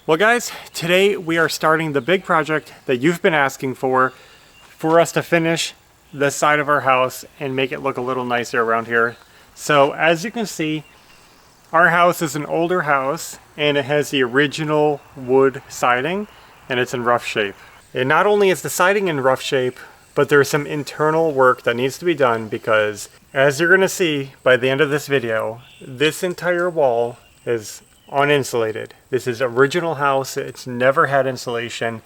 Well guys, today we are starting the big project that you've been asking for us to finish the side of our house and make it look a little nicer around here. So as you can see, our house is an older house and it has the original wood siding and it's in rough shape. And not only is the siding in rough shape, but there's some internal work that needs to be done because as you're gonna see by the end of this video, this entire wall is uninsulated. This is original house, it's never had insulation.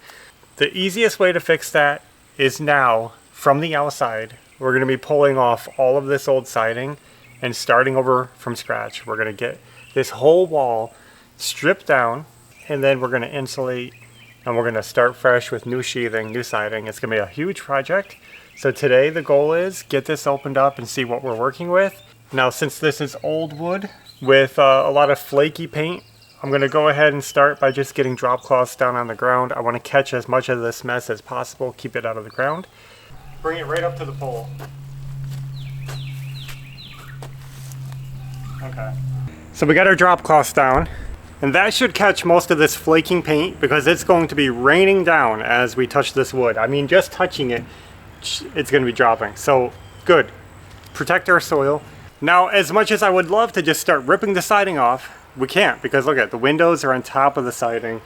The easiest way to fix that is now, from the outside, we're going to be pulling off all of this old siding and starting over from scratch. We're going to get this whole wall stripped down and then we're going to insulate and we're going to start fresh with new sheathing, new siding. It's going to be a huge project. So today the goal is get this opened up and see what we're working with. Now since this is old wood with a lot of flaky paint, I'm going to go ahead and start by just getting drop cloths down on the ground. I want to catch as much of this mess as possible, keep it out of the ground. Bring it right up to the pole. Okay. So we got our drop cloths down, and that should catch most of this flaking paint because it's going to be raining down as we touch this wood. I mean, just touching it, it's going to be dropping. So good. Protect our soil. Now, as much as I would love to just start ripping the siding off, we can't because look at the windows are on top of the siding.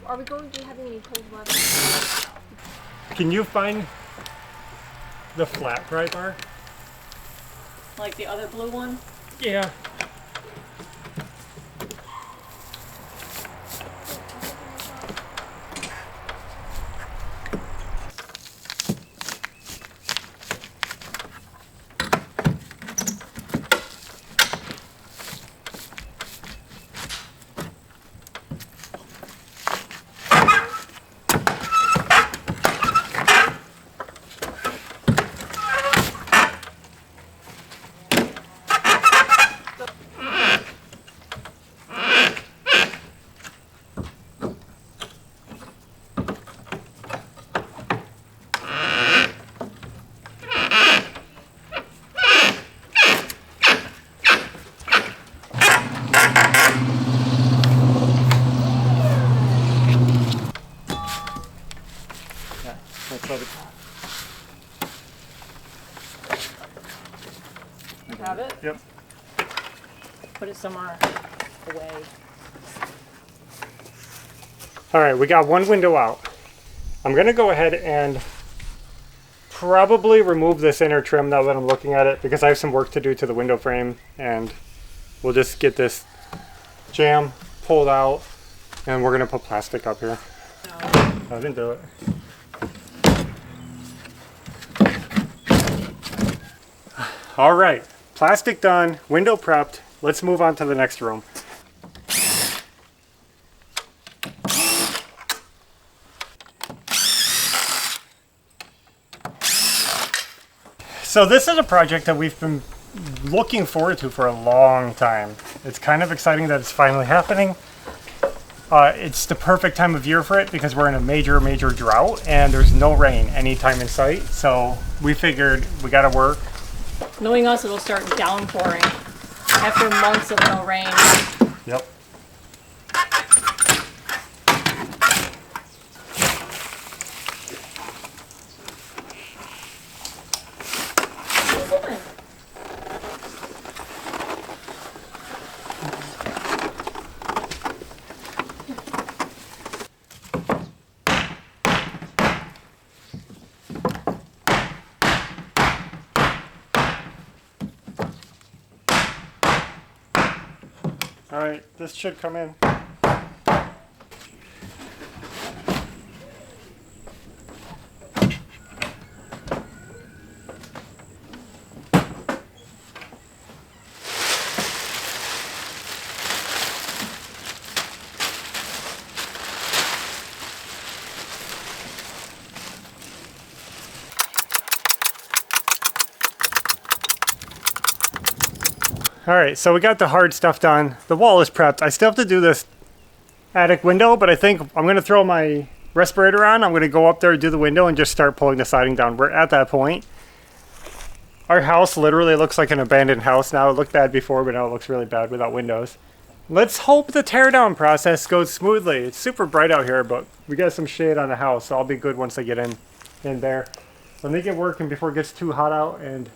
Are we going to be having any cold weather? Can you find the flat pry bar? Like the other blue one? Yeah. Let's let it go. You have it? Yep. Put it somewhere away. All right, we got one window out. I'm gonna go ahead and probably remove this inner trim now that I'm looking at it because I have some work to do to the window frame and we'll just get this jamb pulled out and we're gonna put plastic up here. No. I didn't do it. All right, plastic done, window prepped. Let's move on to the next room. So this is a project that we've been looking forward to for a long time. It's kind of exciting that it's finally happening. It's the perfect time of year for it because we're in a major drought and there's no rain anytime in sight. So we figured we gotta work. Knowing us, it'll start downpouring after months of no rain. Yep. All right, this should come in. All right, so we got the hard stuff done. The wall is prepped. I still have to do this attic window, but I think I'm gonna throw my respirator on. I'm gonna go up there, do the window, and just start pulling the siding down. We're at that point. Our house literally looks like an abandoned house now. It looked bad before, but now it looks really bad without windows. Let's hope the teardown process goes smoothly. It's super bright out here, but we got some shade on the house, so I'll be good once I get in there. Let me get working before it gets too hot out and...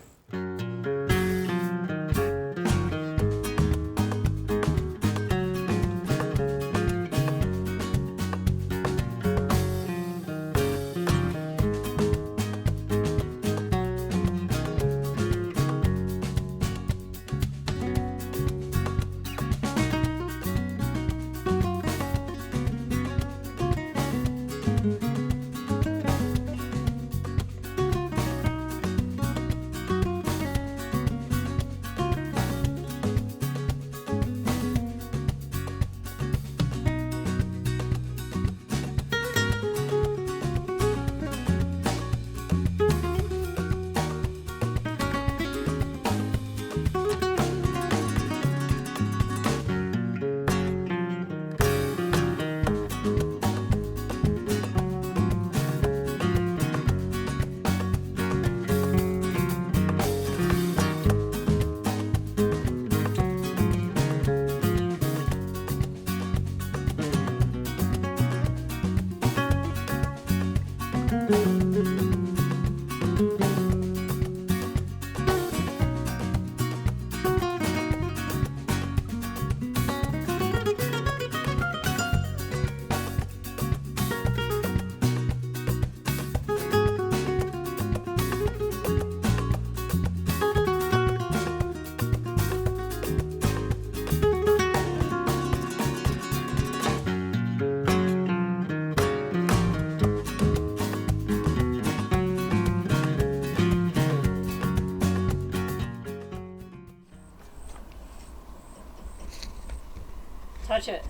Touch it.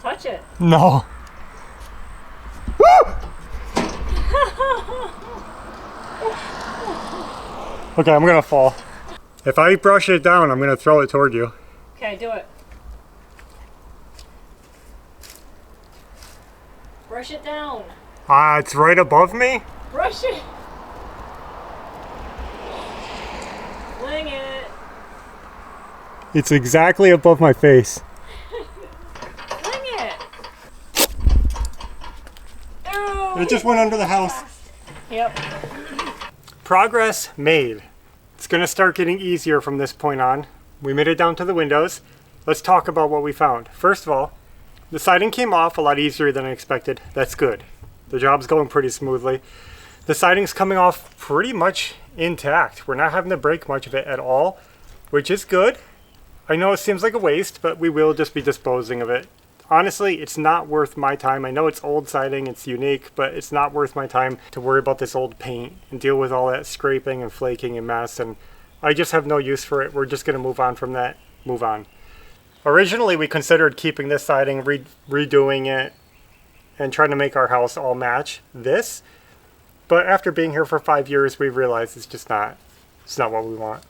Touch it. No. Okay, I'm gonna fall. If I brush it down, I'm gonna throw it toward you. Okay, do it. Brush it down. It's right above me? Brush it. Fling it. It's exactly above my face. Fling it. Ew. It just went under the house. Yep. Progress made. It's gonna start getting easier from this point on. We made it down to the windows. Let's talk about what we found. First of all, the siding came off a lot easier than I expected. That's good. The job's going pretty smoothly. The siding's coming off pretty much intact. We're not having to break much of it at all, which is good. I know it seems like a waste, but we will just be disposing of it. Honestly, it's not worth my time. I know it's old siding, it's unique, but it's not worth my time to worry about this old paint and deal with all that scraping and flaking and mess, and I just have no use for it. We're just gonna move on from that, move on. Originally, we considered keeping this siding, redoing it, and trying to make our house all match this, but after being here for 5 years, we realized it's not what we want.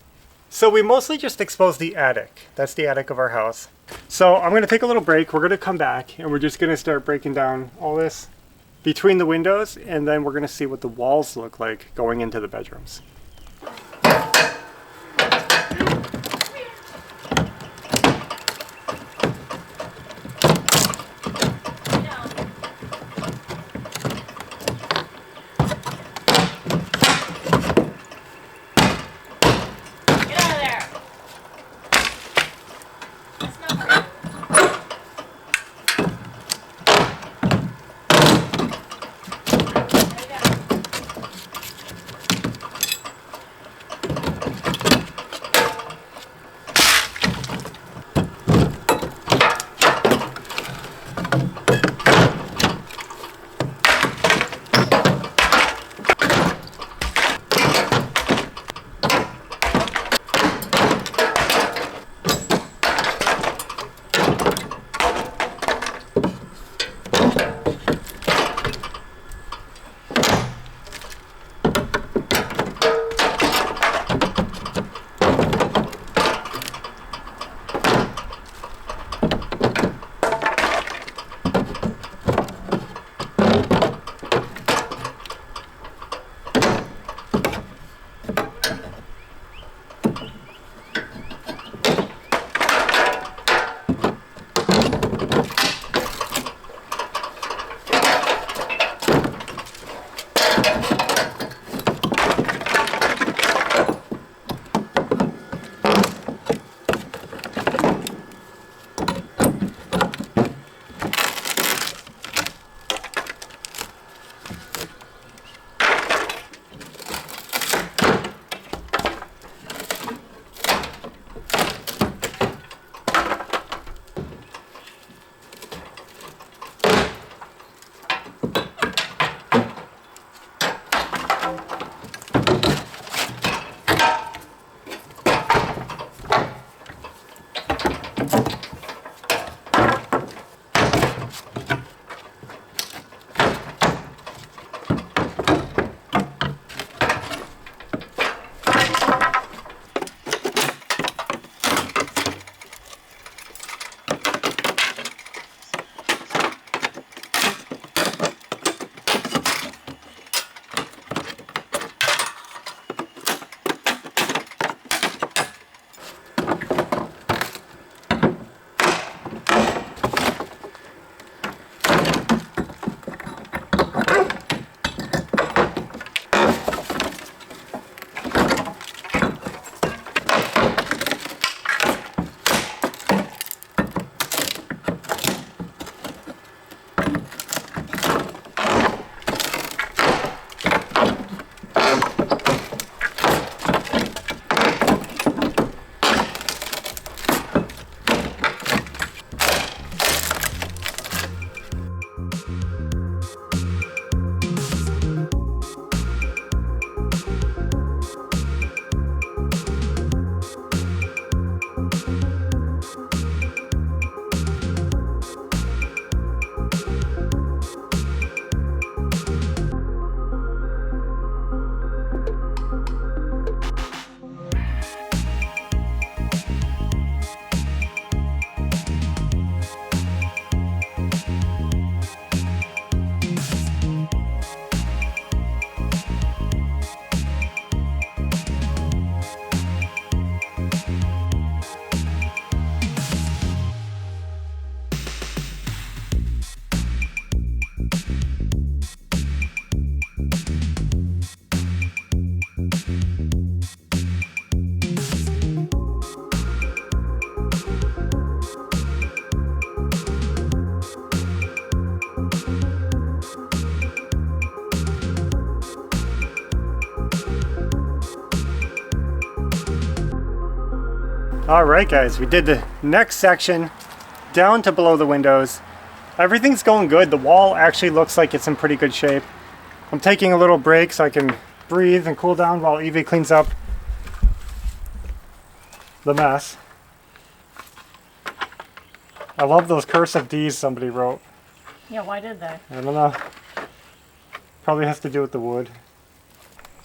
So we mostly just exposed the attic. That's the attic of our house. So I'm gonna take a little break. We're gonna come back and we're just gonna start breaking down all this between the windows, and then we're gonna see what the walls look like going into the bedrooms. All right, guys, we did the next section down to below the windows. Everything's going good. The wall actually looks like it's in pretty good shape. I'm taking a little break so I can breathe and cool down while Evie cleans up the mess. I love those cursive D's somebody wrote. Yeah, why did they? I don't know. Probably has to do with the wood.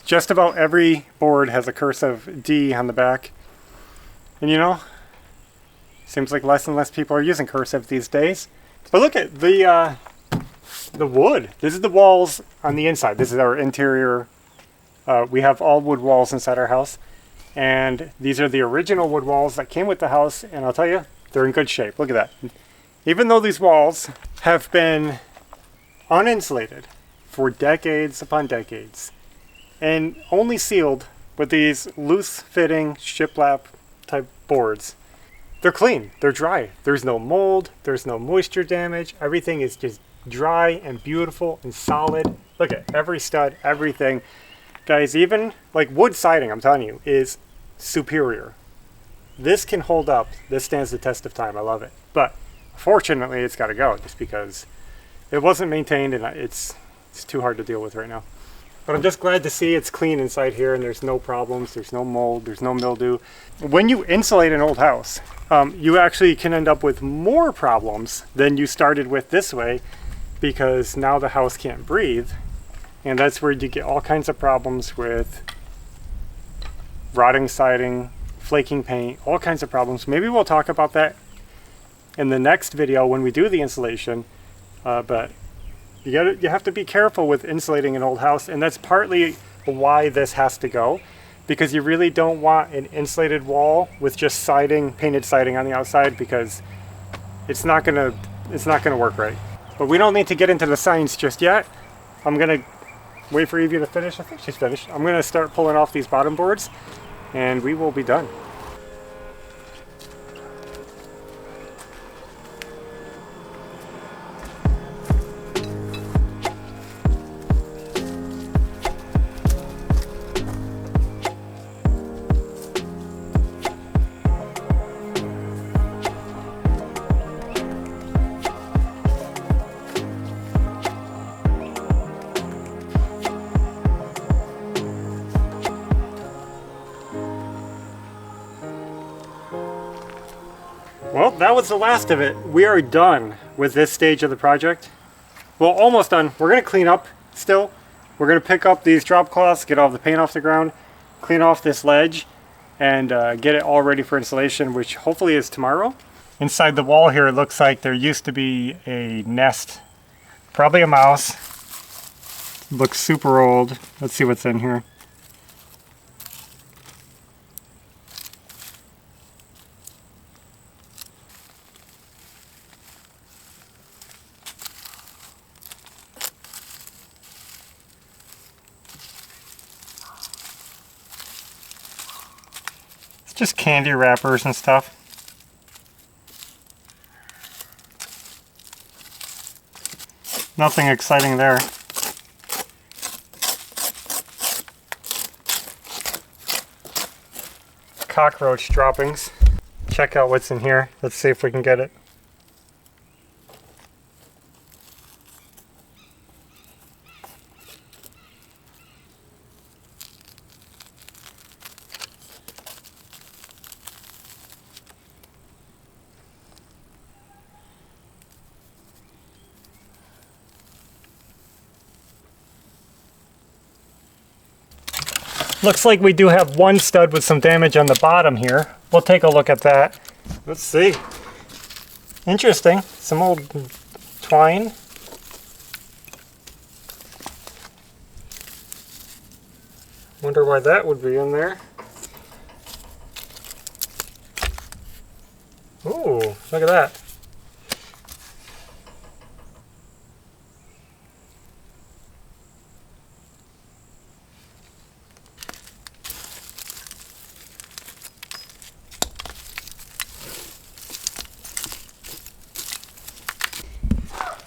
Just about every board has a cursive D on the back. And you know, seems like less and less people are using cursive these days. But look at the wood. This is the walls on the inside. This is our interior. We have all wood walls inside our house. And these are the original wood walls that came with the house. And I'll tell you, they're in good shape. Look at that. Even though these walls have been uninsulated for decades upon decades and only sealed with these loose fitting shiplap type boards, they're clean, they're dry. There's no mold, there's no moisture damage. Everything is just dry and beautiful and solid. Look at every stud, everything. Guys, even like wood siding, I'm telling you, is superior. This can hold up. This stands the test of time. I love it. But fortunately, it's got to go just because it wasn't maintained and it's too hard to deal with right now. But I'm just glad to see it's clean inside here and there's no problems, there's no mold, there's no mildew. When you insulate an old house, you actually can end up with more problems than you started with this way, because now the house can't breathe. And that's where you get all kinds of problems with rotting siding, flaking paint, all kinds of problems. Maybe we'll talk about that in the next video when we do the insulation. But you have to be careful with insulating an old house, and that's partly why this has to go, because you really don't want an insulated wall with just siding, painted siding on the outside, because it's not gonna work right. But we don't need to get into the science just yet. I'm gonna wait for Evie to finish. I think she's finished. I'm gonna start pulling off these bottom boards and we will be done. Well, that was the last of it. We are done with this stage of the project. Well, almost done. We're going to clean up still. We're going to pick up these drop cloths, get all the paint off the ground, clean off this ledge, and get it all ready for installation, which hopefully is tomorrow. Inside the wall here, it looks like there used to be a nest. Probably a mouse. Looks super old. Let's see what's in here. Just candy wrappers and stuff. Nothing exciting there. Cockroach droppings. Check out what's in here. Let's see if we can get it. Looks like we do have one stud with some damage on the bottom here. We'll take a look at that. Let's see. Interesting. Some old twine. Wonder why that would be in there. Ooh, look at that.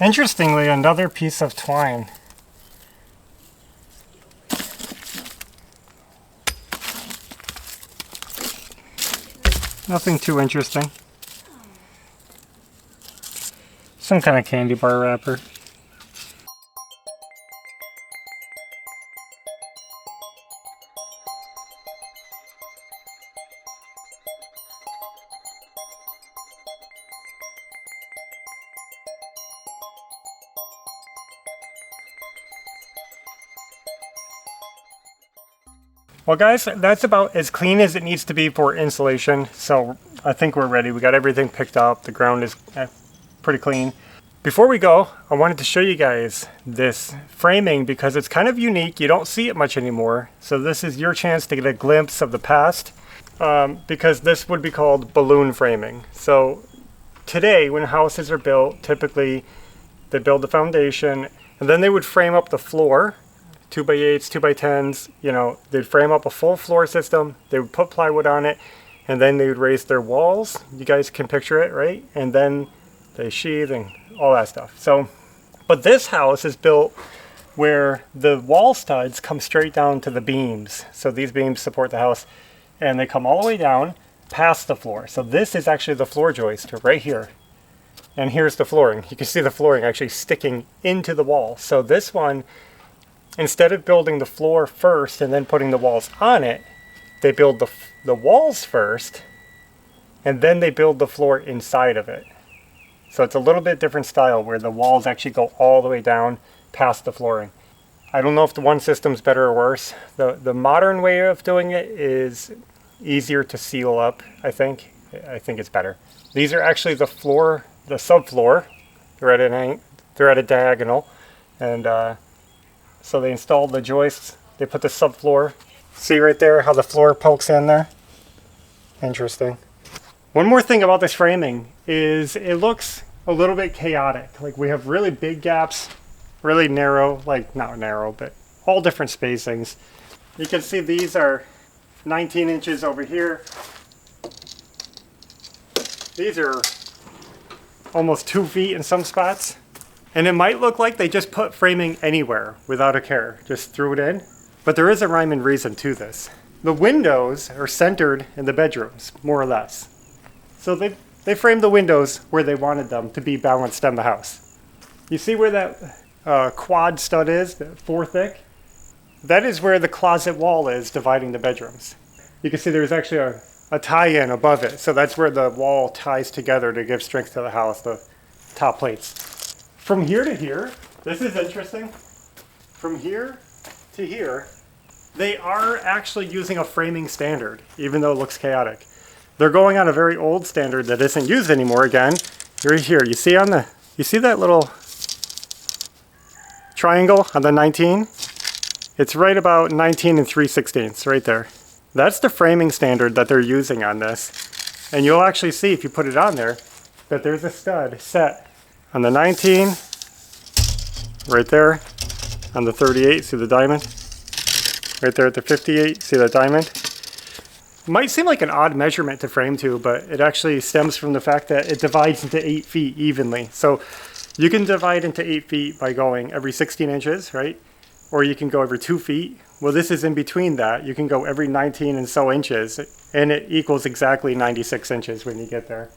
Interestingly, another piece of twine. Nothing too interesting. Some kind of candy bar wrapper. Well guys, that's about as clean as it needs to be for insulation. So I think we're ready. We got everything picked up. The ground is pretty clean. Before we go, I wanted to show you guys this framing because it's kind of unique. You don't see it much anymore. So this is your chance to get a glimpse of the past because this would be called balloon framing. So today when houses are built, typically they build the foundation and then they would frame up the floor. 2x8s, 2x10s, you know, they'd frame up a full floor system, they would put plywood on it, and then they would raise their walls. You guys can picture it, right? And then they sheathe and all that stuff. So, but this house is built where the wall studs come straight down to the beams. So these beams support the house, and they come all the way down past the floor. So this is actually the floor joist right here. And here's the flooring. You can see the flooring actually sticking into the wall. So this one, instead of building the floor first and then putting the walls on it, they build the walls first and then they build the floor inside of it. So it's a little bit different style where the walls actually go all the way down past the flooring. I don't know if the one system's better or worse. The modern way of doing it is easier to seal up, I think. I think it's better. These are actually the floor, the subfloor. They're at a diagonal, and so they installed the joists, they put the subfloor. See right there how the floor pokes in there? Interesting. One more thing about this framing is it looks a little bit chaotic. Like we have really big gaps, really narrow, like not narrow, but all different spacings. You can see these are 19 inches over here. These are almost 2 feet in some spots. And it might look like they just put framing anywhere without a care, just threw it in. But there is a rhyme and reason to this. The windows are centered in the bedrooms, more or less. So they framed the windows where they wanted them to be balanced on the house. You see where that quad stud is, the 4 thick? That is where the closet wall is dividing the bedrooms. You can see there's actually a tie-in above it. So that's where the wall ties together to give strength to the house, the top plates. From here to here, this is interesting. From here to here, they are actually using a framing standard, even though it looks chaotic. They're going on a very old standard that isn't used anymore again. Right here, you see that little triangle on the 19? It's right about 19 and 3/16 right there. That's the framing standard that they're using on this. And you'll actually see if you put it on there that there's a stud set on the 19, right there, on the 38, see the diamond? Right there at the 58, see that diamond? Might seem like an odd measurement to frame to, but it actually stems from the fact that it divides into 8 feet evenly. So you can divide into 8 feet by going every 16 inches, right? Or you can go every 2 feet. Well, this is in between that. You can go every 19 and so inches, and it equals exactly 96 inches when you get there.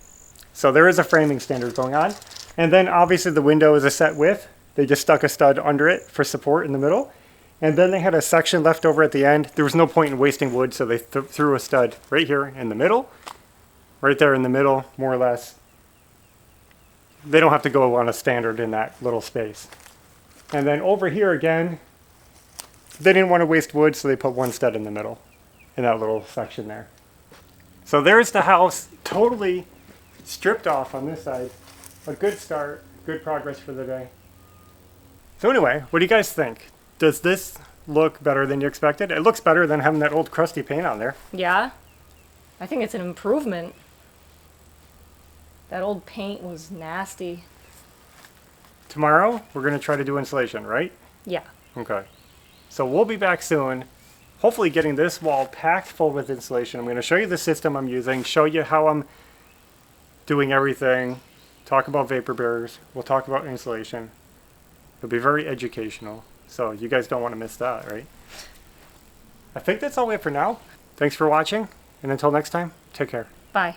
So there is a framing standard going on. And then obviously the window is a set width. They just stuck a stud under it for support in the middle. And then they had a section left over at the end. There was no point in wasting wood, so they threw a stud right here in the middle. Right there in the middle, more or less. They don't have to go on a standard in that little space. And then over here again, they didn't want to waste wood, so they put one stud in the middle, in that little section there. So there's the house, totally stripped off on this side. A good start, good progress for the day. So anyway, what do you guys think? Does this look better than you expected? It looks better than having that old crusty paint on there. Yeah, I think it's an improvement. That old paint was nasty. Tomorrow, we're going to try to do insulation, right? Yeah. Okay. So we'll be back soon, hopefully getting this wall packed full with insulation. I'm going to show you the system I'm using, show you how I'm doing everything, talk about vapor barriers, we'll talk about insulation. It'll be very educational, so you guys don't want to miss that, right? I think that's all we have for now. Thanks for watching, and until next time, take care. Bye.